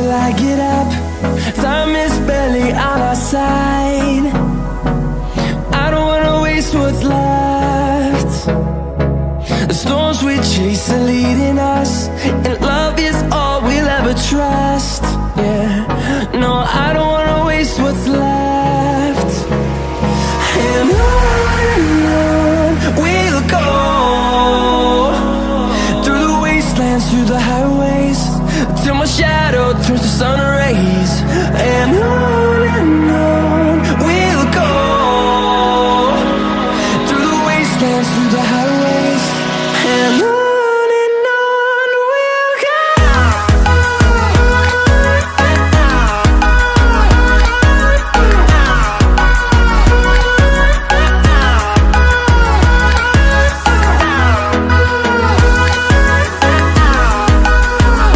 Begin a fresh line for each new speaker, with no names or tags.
till I get up. Time is barely on our side. I don't wanna waste what's left. The storms we chase are leading us, and love is all we'll ever trust. Yeah, no, I don't wanna waste what's left. And on we'll go, through the wastelands, through the highways, till my shadow turns to sun rays.